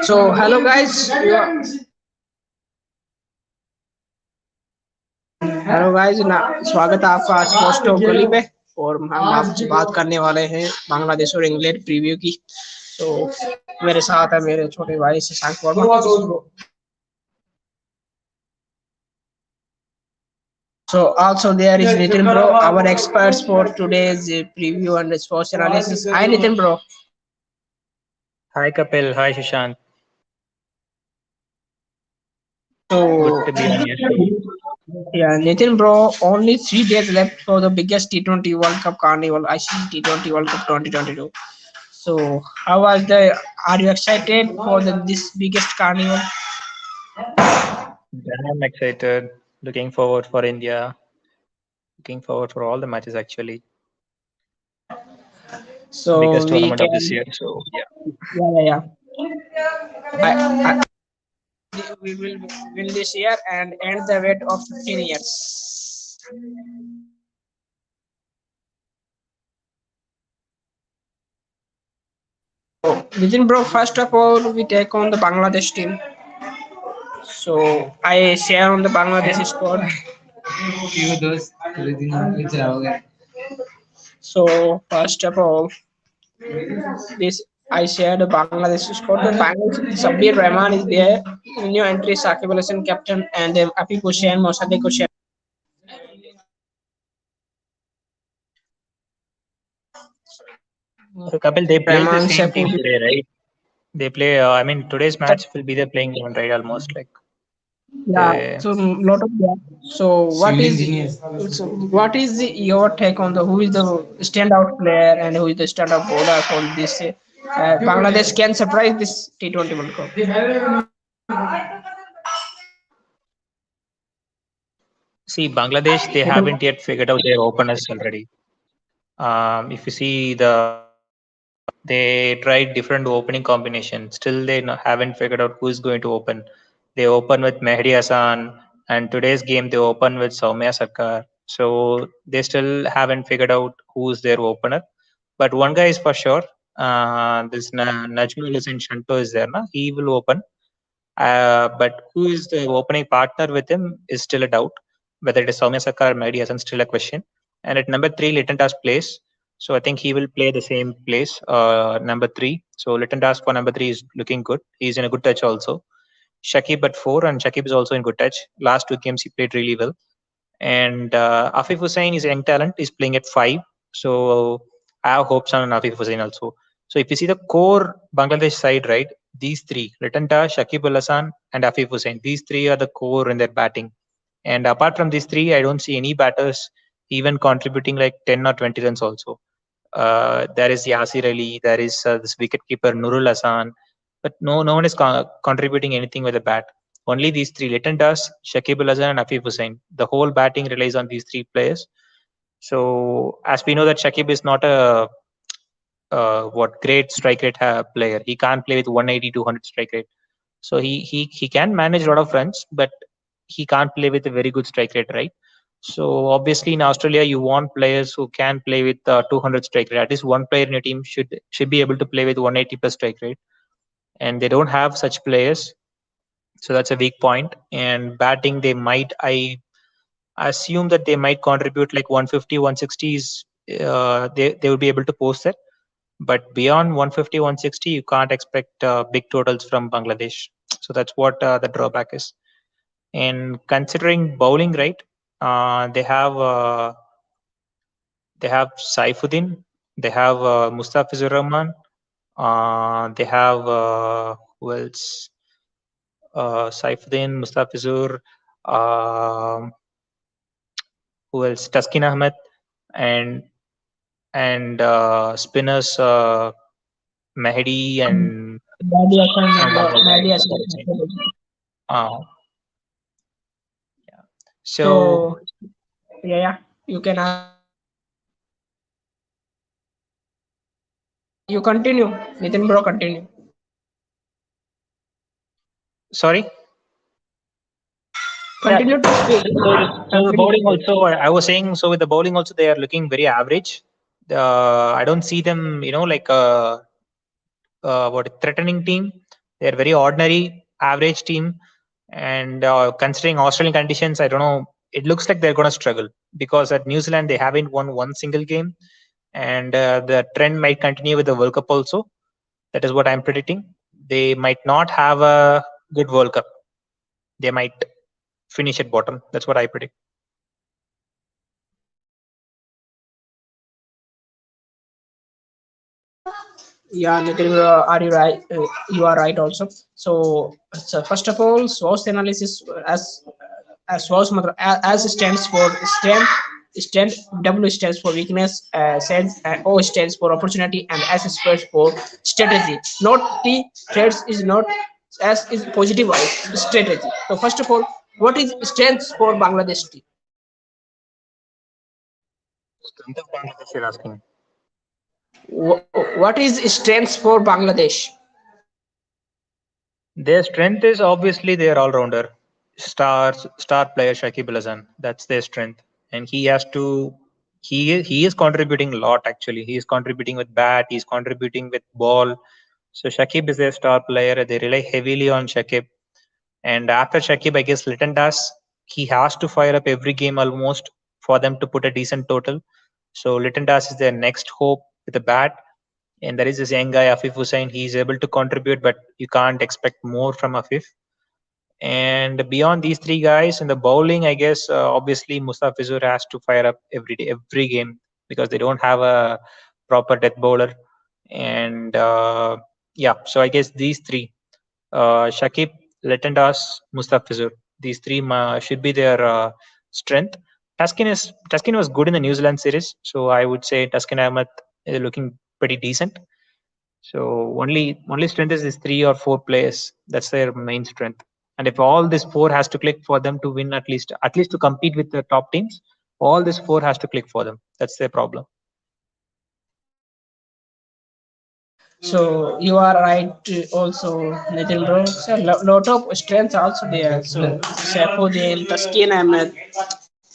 So hello guys, hello guys ना स्वागत है आपका आज पोस्ट ऑफ गोली पे। और हम आपसे बात करने वाले हैं बांग्लादेश और इंग्लैंड प्रीव्यू की। तो मेरे साथ है मेरे छोटे भाई Shashank Verma. So also there is Nitin bro, our experts for today's preview and sports analysis. Hi Nitin bro. Hi Kapil, hi Shashank. Good So to be on your show. yeah, Nitin bro, only 3 days left for the biggest T20 World Cup carnival, ICC T20 World Cup 2022. So how was the? Are you excited for this biggest carnival? I'm excited, looking forward for India, looking forward for all the matches actually. So Biggest we tournament of this can, year. So yeah. yeah. We will win this year and end the wait of 15 years. Within bro, first of all, we take on the Bangladesh team. So I share on the Bangladesh squad. So first of all, this I shared the Bangladesh squad. The Bangladesh Sabir Rahman is there. New entry Sakib Al Hasan captain and Afif Hussain, Mosaddek Hussain. So Kapil, they play the Rahman same Saiful. team today, right? They play. I mean, today's match will be the playing one, right? Almost like Yeah, they. so lot of that. So what is your take on the who is the standout player and who is the standout bowler for this? Bangladesh can surprise this T20 World Cup. See, Bangladesh, they haven't yet figured out their openers already. If you see they tried different opening combinations. Still, they haven't figured out who is going to open. They open with Mehdi Hassan, and today's game they open with Soumya Sarkar. So they still haven't figured out who's their opener. But one guy is for sure. This Najmul Hussain Shanto is there, na? He will open. But who is the opening partner with him is still a doubt. Whether it is Soumya Sarkar or Mehdi Hassan, still a question. And at number 3, Litton Das plays. So I think he will play the same place, number 3. So Litton Das for number 3 is looking good. He's in a good touch also. Shakib at 4, and Shakib is also in good touch. Last 2 games he played really well. And Afif Hussain is a young talent. He's playing at 5. So I have hopes on Afif Hussain also. So if you see the core Bangladesh side, right, these 3, Latanta, Shakib Al Hasan, and Afif Hussain, these 3 are the core in their batting. And apart from these 3, I don't see any batters even contributing like 10 or 20 runs also. There is Yasir Ali, there is this wicketkeeper Nurul Hasan, but no one is contributing anything with the bat. Only these 3, Litton Das, Shakib Al Hasan, and Afif Hussain. The whole batting relies on these 3 players. So as we know that Shakib is not a great strike rate player. He can't play with 180, 200 strike rate. So he can manage a lot of runs, but he can't play with a very good strike rate, right? So obviously in Australia you want players who can play with 200 strike rate. At least one player in your team should be able to play with 180 plus strike rate, and they don't have such players. So that's a weak point. And batting, I assume that they might contribute like 150, 160 is they will be able to post that. But beyond 150, 160, you can't expect big totals from Bangladesh. So that's what the drawback is. And considering bowling, right, they have Saifuddin, they have Mustafizur Rahman, they have who else? Saifuddin, Mustafizur, um who else? Taskin Ahmed, and spinners Mehdi and Mehdi Hussain. Uh, so So yeah, you can you continue, Nitin bro, continue. sorry. Yeah. Continue to speak. So the bowling also, I was saying, so with the bowling also, they are looking very average. I don't see them, like what threatening team. They're very ordinary, average team, and considering Australian conditions, I don't know. It looks like they're going to struggle because at New Zealand they haven't won one single game, and the trend might continue with the World Cup also. That is what I'm predicting. They might not have a good World Cup. They might finish at bottom. That's what I predict. Yeah, Nitin, are you right? You are right also. So first of all, SWOS analysis as SWOS as stands for strength, stand W stands for weakness, stands O stands for opportunity, and S stands for strategy. Not T threats is not S is positive strategy. So first of all, what is strengths for Bangladesh team? Strength of Bangladesh, you're asking. What is strengths for Bangladesh? Their strength is obviously their all-rounder, star player Shakib Al Hasan. That's their strength, and he has to. He is contributing a lot actually. He is contributing with bat. He's contributing with ball. So Shakib is their star player. They rely heavily on Shakib. And after Shakib, I guess Litton Das, he has to fire up every game almost for them to put a decent total. So Litton Das is their next hope with the bat. And there is this young guy, Afif Hussain. He's able to contribute, but you can't expect more from Afif. And beyond these three guys in the bowling, I guess obviously Mustafizur has to fire up every day, every game because they don't have a proper death bowler. And yeah, so I guess these three, Shakib, Letendas, Mustafizur, these three should be their strength. Taskin was good in the New Zealand series, so I would say Taskin Ahmed is looking pretty decent. So only strength is these three or four players. That's their main strength. And if all these four has to click for them to win at least to compete with the top teams, all these four has to click for them. That's their problem. So you are right also, Nitin bro. So lot of strengths also there. So Saifuddin, Taskin Ahmed,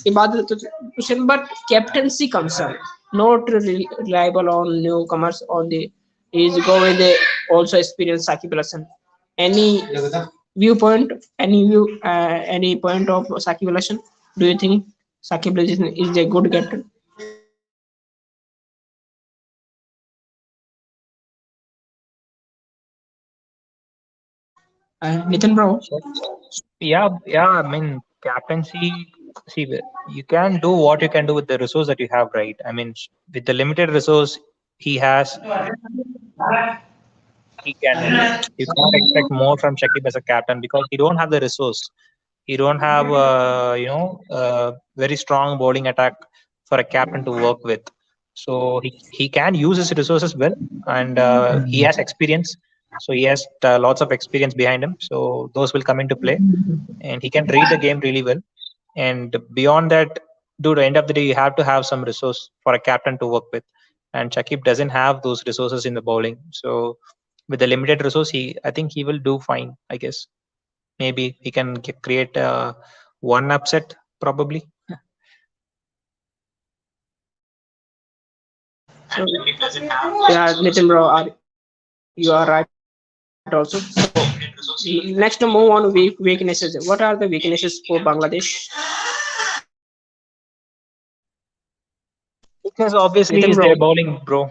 Ibadat Hussain, but captaincy concern, not reliable on newcomers on the is go with the also experienced Sakib Al Hasan. Any viewpoint, any point of Sakib Al Hasan? Do you think Sakib Al Hasan is a good captain? Nitin bro. Yeah. I mean, captaincy. See, you can do what you can do with the resource that you have, right? I mean, with the limited resource he has, he can win. You can't expect more from Shakib as a captain because he don't have the resource. He don't have, very strong bowling attack for a captain to work with. So he can use his resources well, and he has experience. So he has lots of experience behind him. So those will come into play, and he can read the game really well. And beyond that, dude, at the end of the day, you have to have some resource for a captain to work with. And Shakib doesn't have those resources in the bowling. So with the limited resource, I think he will do fine. I guess maybe he can create one upset probably. So, yeah, Nitin bro, you are right also. So next to move on weaknesses. What are the weaknesses for Bangladesh? Because obviously Nitin is bro. their bowling, bro.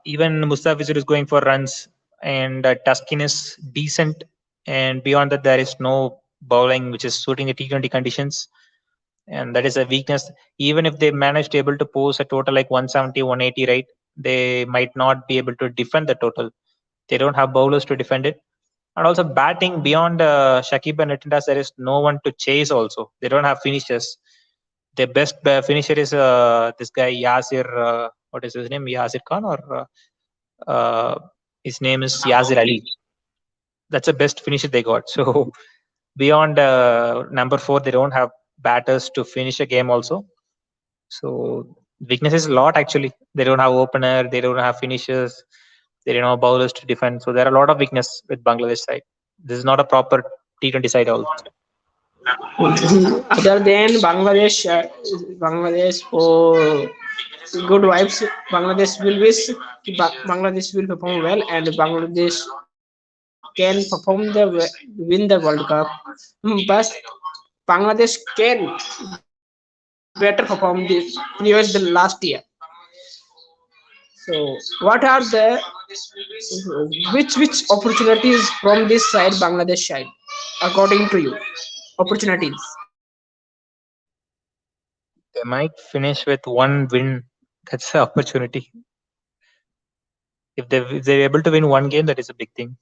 Even Mustafizur is going for runs, and Tuskin is decent. And beyond that, there is no bowling which is suiting the T20 conditions, and that is a weakness. Even if they managed able to post a total like 170, 180, right, they might not be able to defend the total. They don't have bowlers to defend it. And also batting beyond Shakib and Natindas, there is no one to chase. Also, they don't have finishers. Their best finisher is this guy Yasir. What is his name? Yasir Khan or his name is Yasir Ali. That's the best finisher they got. So beyond number four, they don't have batters to finish a game. Also, so weakness is a lot actually. They don't have opener. They don't have finishers. They don't have bowlers to defend. So there are a lot of weakness with Bangladesh side. This is not a proper T20 side also. Other than Bangladesh for good vibes, Bangladesh will perform well, and Bangladesh can perform the win the World Cup, but Bangladesh can better perform this previous the last year. So what are the which opportunities from this side Bangladesh side according to you opportunities? They might finish with one win. That's the opportunity. If they're able to win one game, that is a big thing.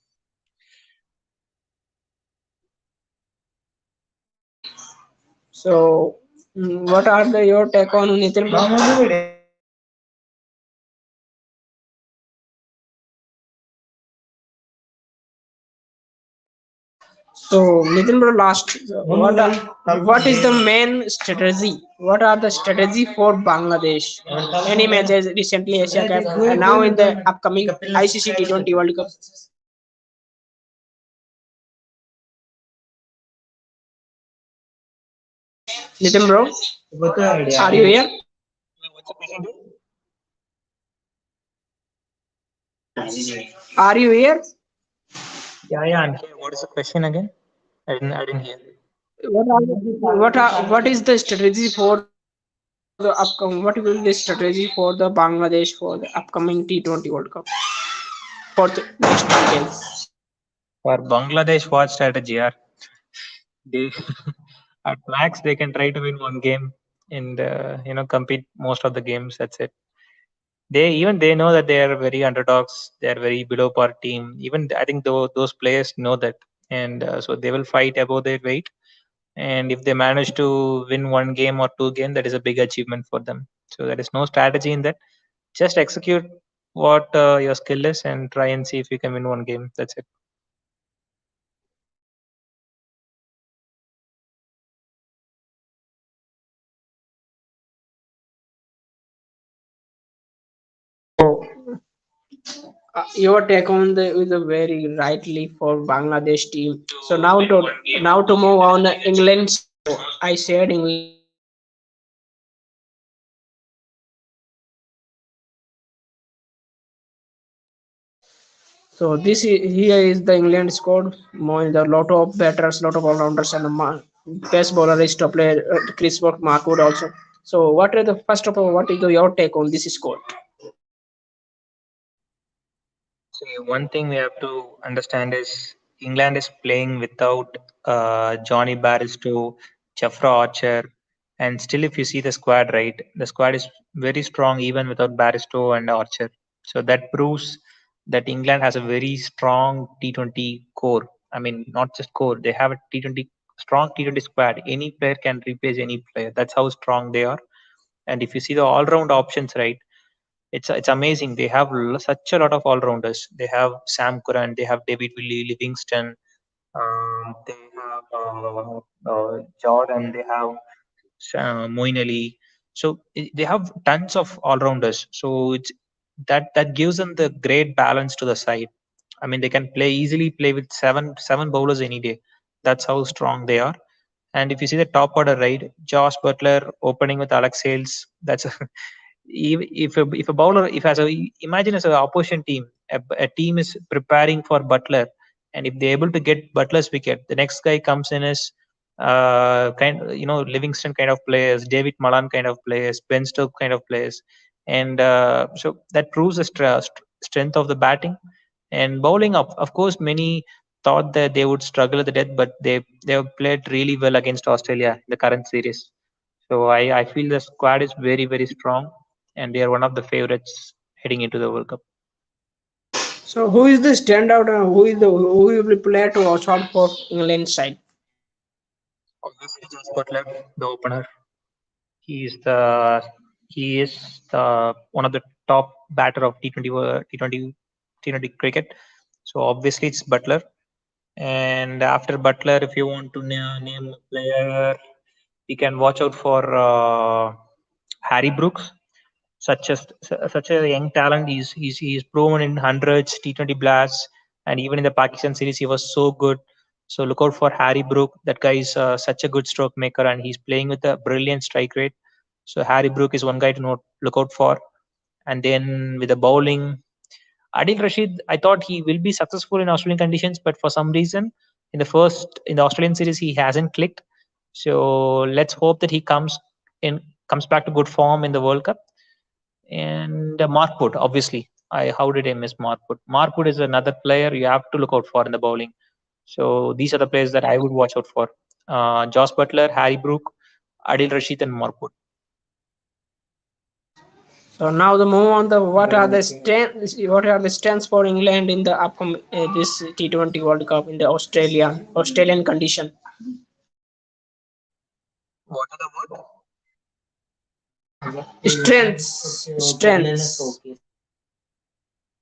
So what are your take on Nitin? So Nitin bro, last what is the main strategy? What are the strategy for Bangladesh? Any matches recently Asia Cup and now in the upcoming ICC T20 World Cup? Nitin bro, are you here? Are you here? Yeah, yeah, I'm here. What is the question again? I didn't hear. What is the strategy for the upcoming? What will the strategy for the Bangladesh for the upcoming T20 World Cup for the next decades? For Bangladesh, what strategy are they? At max, they can try to win one game and compete most of the games. That's it. They know that they are very underdogs. They are very below par team. Even I think those players know that, and so they will fight above their weight. And if they manage to win one game or two game, that is a big achievement for them. So there is no strategy in that. Just execute what your skill is and try and see if you can win one game. That's it. So your take on the is a very rightly for Bangladesh team. So now to move on the England. I said England squad is very rightly for Bangladesh team. So now to move on the England squad. So here is the England squad. More the lot of batters, lot of all rounders, and best bowler is top player Chris Markwood also. So what are the first of all? What is your take on this squad? See, one thing we have to understand is England is playing without Johnny Barristow, Jeffra Archer, and still, if you see the squad, right, the squad is very strong even without Barristow and Archer. So that proves that England has a very strong T20 core. I mean, not just core; they have a T20 strong T20 squad. Any player can replace any player. That's how strong they are. And if you see the all-round options, right, it's amazing. They have such a lot of all rounders. They have Sam Curran, they have David Willie, Livingston, they have Jordan, they have Moeen Ali. So they have tons of all rounders. So it's that gives them the great balance to the side. I mean, they can easily play with seven bowlers any day. That's how strong they are. And if you see the top order, right, Josh Butler opening with Alex Hales, that's if a bowler if as a imagine as an opposition team a team is preparing for Butler, and if they're able to get Butler's wicket, the next guy comes in as Livingston kind of players, David Malan kind of players, Ben Stokes kind of players, and so that proves the strength of the batting and bowling. Of course, many thought that they would struggle at the death, but they have played really well against Australia in the current series. So I feel the squad is very, very strong, and they are one of the favorites heading into the World Cup. So who is the standout and who will be player to watch out for England side? Obviously, Josh Butler, the opener. He is the he is one of the top batter of T20 cricket. So obviously it's Butler. And after Butler, if you want to name a player, you can watch out for Harry Brooks. Such a young talent. He's proven in hundreds, T20 blasts, and even in the Pakistan series, he was so good. So look out for Harry Brook. That guy is such a good stroke maker, and he's playing with a brilliant strike rate. So Harry Brook is one guy to look out for. And then with the bowling, Adil Rashid, I thought he will be successful in Australian conditions, but for some reason, in the Australian series, he hasn't clicked. So let's hope that he comes back to good form in the World Cup. And Marput, obviously, how did I miss Marput? Marput is another player you have to look out for in the bowling. So these are the players that I would watch out for: Josh Butler, Harry Brook, Adil Rashid, and Marput. So now the move on the what are the stands for England in the upcoming this T20 World Cup in the Australian condition. What are the what? Strengths.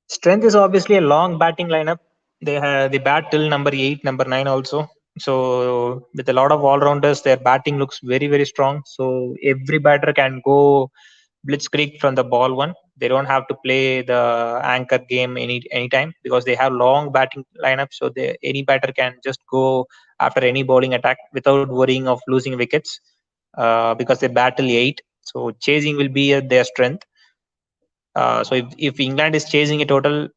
Strength is obviously a long batting lineup. They bat till number 8, number 9 also. So with a lot of all rounders, their batting looks very very strong. So every batter can go blitzkrieg from the ball one. They don't have to play the anchor game anytime because they have long batting lineup. So any batter can just go after any bowling attack without worrying of losing wickets because they bat till 8. So chasing will be their strength. So if England is chasing a total,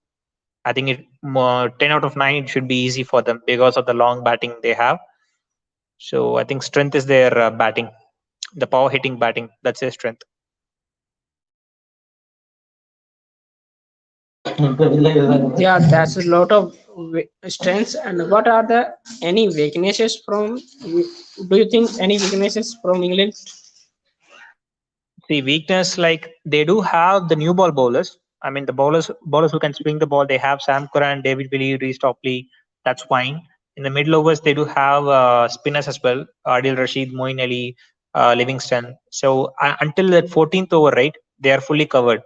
I think 10 out of 9 it should be easy for them because of the long batting they have. So I think strength is their batting, the power hitting batting. That's their strength. Yeah, that's a lot of strengths. And what are the any weaknesses from? Do you think any weaknesses from England? The weakness, like they do have the new ball bowlers. I mean, the bowlers who can swing the ball. They have Sam Curran, David Willey, Reece Topley. That's fine. In the middle overs, they do have spinners as well: Adil Rashid, Moeen Ali, Livingston. So until that 14th over, right, they are fully covered.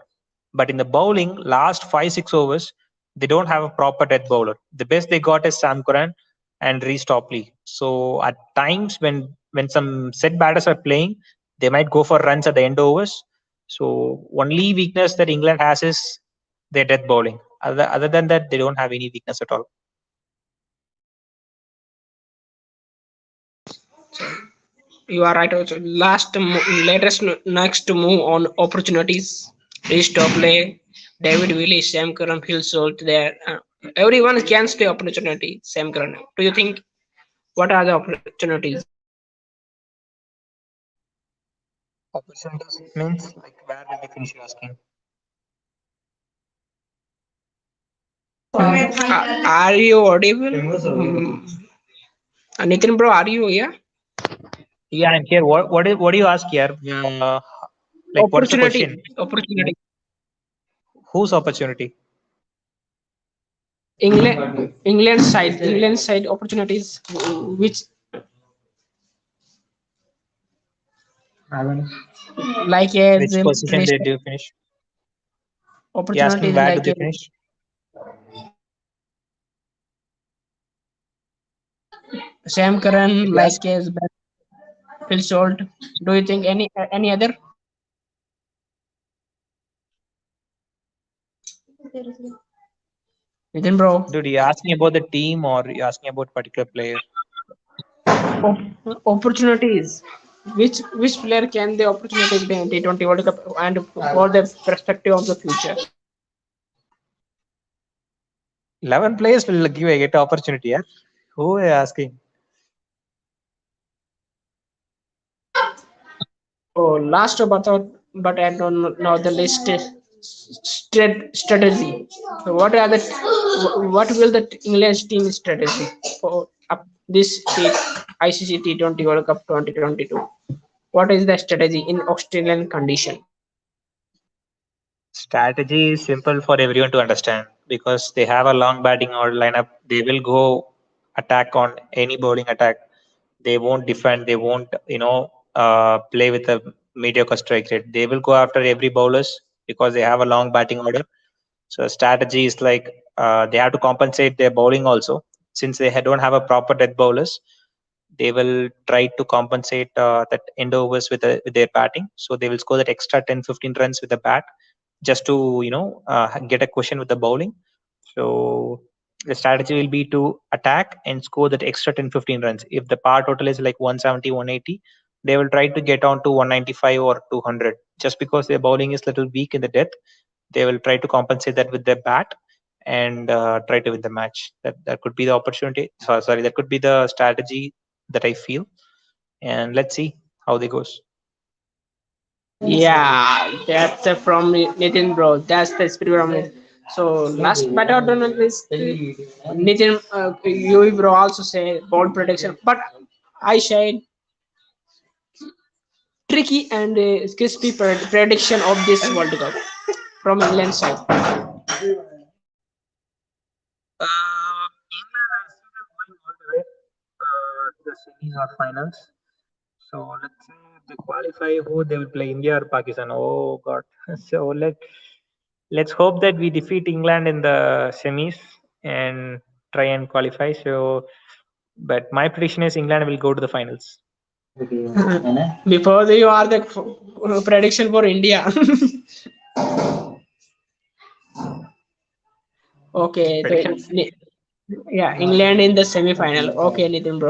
But in the bowling, last 5-6 overs, they don't have a proper death bowler. The best they got is Sam Curran and Reece Topley. So at times when some set batters are playing, they might go for runs at the end overs. So only weakness that England has is their death bowling. Other than that, they don't have any weakness at all. You are right. Also, latest next to move on opportunities. Restop play. David Willis, Sam Curran, Phil Salt there. Everyone can stay opportunity. Sam Curran. Do you think what are the opportunities? Opportunities means like where will they finish? You're asking. Are you audible? Nitin bro, are you here? Yeah, I'm here. What do you ask here? Like what's the question? Opportunity. Whose opportunity? England side opportunities. Which like as Which position did you finish? You asking opportunities where do like they finish? Sam Curran, Did you ask? like as Phil Salt. Do you think any other? Nitin bro. Dude, you asking about the team or you asking about particular player? Opportunities. Which player can the opportunities be in T20 World Cup and for the perspective of the future? 11 players will give a get opportunity. Yeah? Who are you asking? So last but I don't know the list strategy. So what will the English team strategy for this ICC T20 World Cup 2022? What is the strategy in Australian condition? Strategy is simple for everyone to understand because they have a long batting or lineup. They will go attack on any bowling attack. They won't defend. They won't, play with a mediocre strike rate. They will go after every bowlers because they have a long batting order. So strategy is like they have to compensate their bowling also. Since they don't have a proper death bowlers, they will try to compensate that end overs with their batting. So they will score that extra 10-15 runs with the bat just to get a cushion with the bowling. So the strategy will be to attack and score that extra 10-15 runs. If the par total is like 170, 180, they will try to get on to 195 or 200. Just because their bowling is little weak in the death, they will try to compensate that with their bat. and try to win the match. That could be the opportunity. Sorry, that could be the strategy that I feel. And let's see how they goes. Yeah, that's from Nitin, bro. That's the spirit from it. So last but not least, Nitin, you bro also say bold prediction, but I said tricky and crispy prediction of this World Cup from England side. England I see them going all the way to the semis or finals. So let's say they qualify. Who they will play, India or Pakistan? Oh God! So let's hope that we defeat England in the semis and try and qualify. So, but my prediction is England will go to the finals. Before you are the prediction for India. Okay, so Prediction. yeah, England in the semi final. Okay, Nitin, bro.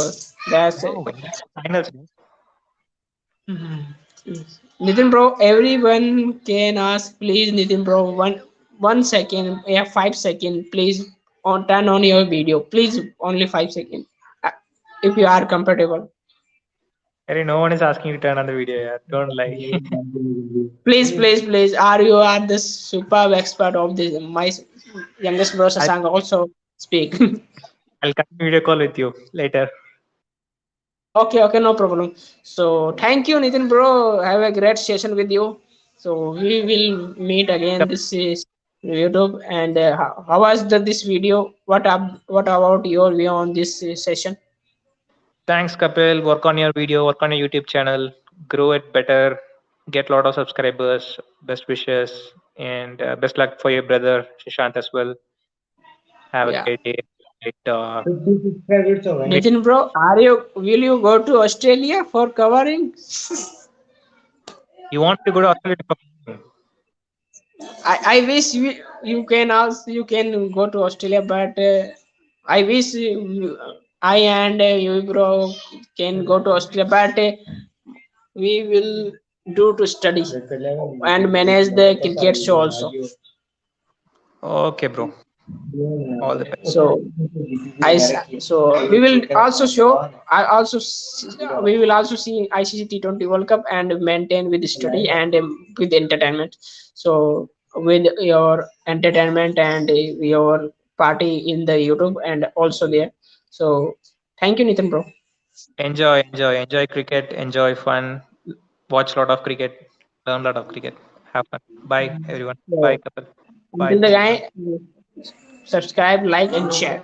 That's it. Oh, that's finals. Mhm. Nitin bro, everyone can ask, please, Nitin bro, 1 second, yeah, 5 second, please, on turn on your video, please, only 5 seconds, uh, if you are comfortable. Harry, no one is asking you to turn on the video. Yeah, don't lie. Please, please, please, you are the superb expert of this. My youngest bro I'll, Sasang also speak. I'll come video call with you later. Okay, okay, no problem. So thank you, Nitin bro. Have a great session with you. So we will meet again. This is YouTube. And how was this video? What about your view on this session? Thanks, Kapil. Work on your video, work on your YouTube channel, grow it better, get a lot of subscribers. Best wishes, and best luck for your brother Shishant as well. Have a Yeah, great day. Great, great. Nitin bro, will you go to Australia for covering? You want to go to Australia? I wish you can go to Australia, but I wish I and you bro can go to Australia, but we will do to study and manage the cricket show also. Okay, bro. All the best. So so we will also show. We will also see ICC T20 World Cup and maintain with study and with entertainment. So with your entertainment and your party in the YouTube and also there. So thank you, Nathan, bro. Enjoy cricket. Enjoy fun. Watch a lot of cricket. Learn a lot of cricket. Have fun. Bye, everyone. Bye, So Kapil. Bye. until the guy, subscribe, like, and share.